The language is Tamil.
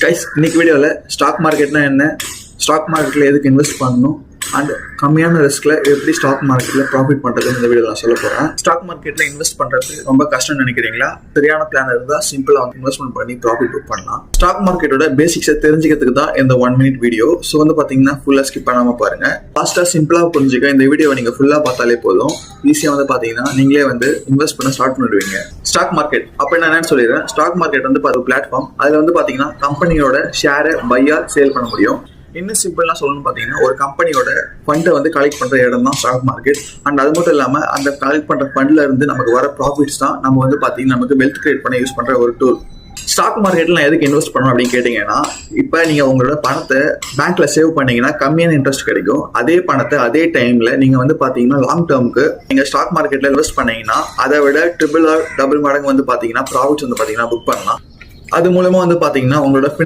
கைஸ், இன்னைக்கு வீடியோவில் ஸ்டாக் மார்க்கெட்னா என்ன, ஸ்டாக் மார்க்கெட்டில் எதுக்கு இன்வெஸ்ட் பண்ணணும் அண்ட் கம்மியான ரிஸ்கில் எப்படி ஸ்டாக் மார்க்கெட்டில் ப்ராஃபிட் பண்ணுறதுன்னு இந்த வீடியோவில் நான் சொல்ல போகிறேன். ஸ்டாக் மார்க்கெட்டில் இன்வெஸ்ட் பண்ணுறது ரொம்ப கஷ்டம்னு நினைக்கிறீங்களா? சரியான பிளான் இருந்தால் சிம்பிளாக வந்து இன்வெஸ்ட்மெண்ட் பண்ணி ப்ராஃபிட் புக் பண்ணலாம். ஸ்டாக் மார்க்கெட்டோட பேசிக்ஸை தெரிஞ்சுக்கிறதுக்கு தான் இந்த 1 minute வீடியோ. ஸோ வந்து பார்த்தீங்கன்னா ஃபுல்லாக ஸ்கிப் பண்ணாமல் பாருங்கள். ஃபாஸ்ட்டாக சிம்பிளாக புரிஞ்சுக்க இந்த வீடியோவை நீங்கள் ஃபுல்லாக பார்த்தாலே போதும். ஈஸியாக வந்து பார்த்தீங்கன்னா நீங்களே வந்து இன்வெஸ்ட் பண்ண ஸ்டார்ட் பண்ணிடுவீங்க. ஸ்டாக் மார்க்கெட் அப்போ நான் என்னன்னு சொல்லிடுறேன். ஸ்டாக் மார்க்கெட் வந்து ஒரு பிளாட்ஃபார்ம். அதில் வந்து பார்த்தீங்கன்னா கம்பெனியோட ஷேரை பையா சேல் பண்ண முடியும். இன்னும் சிம்பிளாக சொல்லணும்னு பார்த்தீங்கன்னா ஒரு கம்பெனியோட ஃபண்டை வந்து கலெக்ட் பண்ணுற இடம் தான் ஸ்டாக் மார்க்கெட். அண்ட் அது மட்டும் இல்லாமல் அந்த கலெக்ட் பண்ணுற ஃபண்டில் இருந்து நமக்கு வர ப்ராஃபிட்ஸ் தான் நம்ம வந்து பார்த்தீங்கன்னா நமக்கு வெல்த் கிரியேட் பண்ண யூஸ் பண்ணுற ஒரு டூல். ஸ்டாக் மார்க்கெட்டில் நான் எதுக்கு இன்வெஸ்ட் பண்ணணும் அப்படின்னு கேட்டிங்கன்னா, இப்போ நீங்கள் உங்களோட பணத்தை பேங்க்கில் சேவ் பண்ணீங்கன்னா கம்மியான இன்ட்ரெஸ்ட் கிடைக்கும். அதே பணத்தை அதே டைமில் நீங்கள் வந்து பார்த்தீங்கன்னா லாங் டேர்முக்கு நீங்கள் ஸ்டாக் மார்க்கெட்டில் இன்வெஸ்ட் பண்ணீங்கன்னா அதை விட ட்ரிபிள் ஆர் டபுள் மடங்கு வந்து பார்த்தீங்கன்னா ப்ராஃபிட்ஸ் வந்து பார்த்தீங்கன்னா புக் பண்ணலாம். அது மூலமாக வந்து பார்த்தீங்கன்னா உங்களோட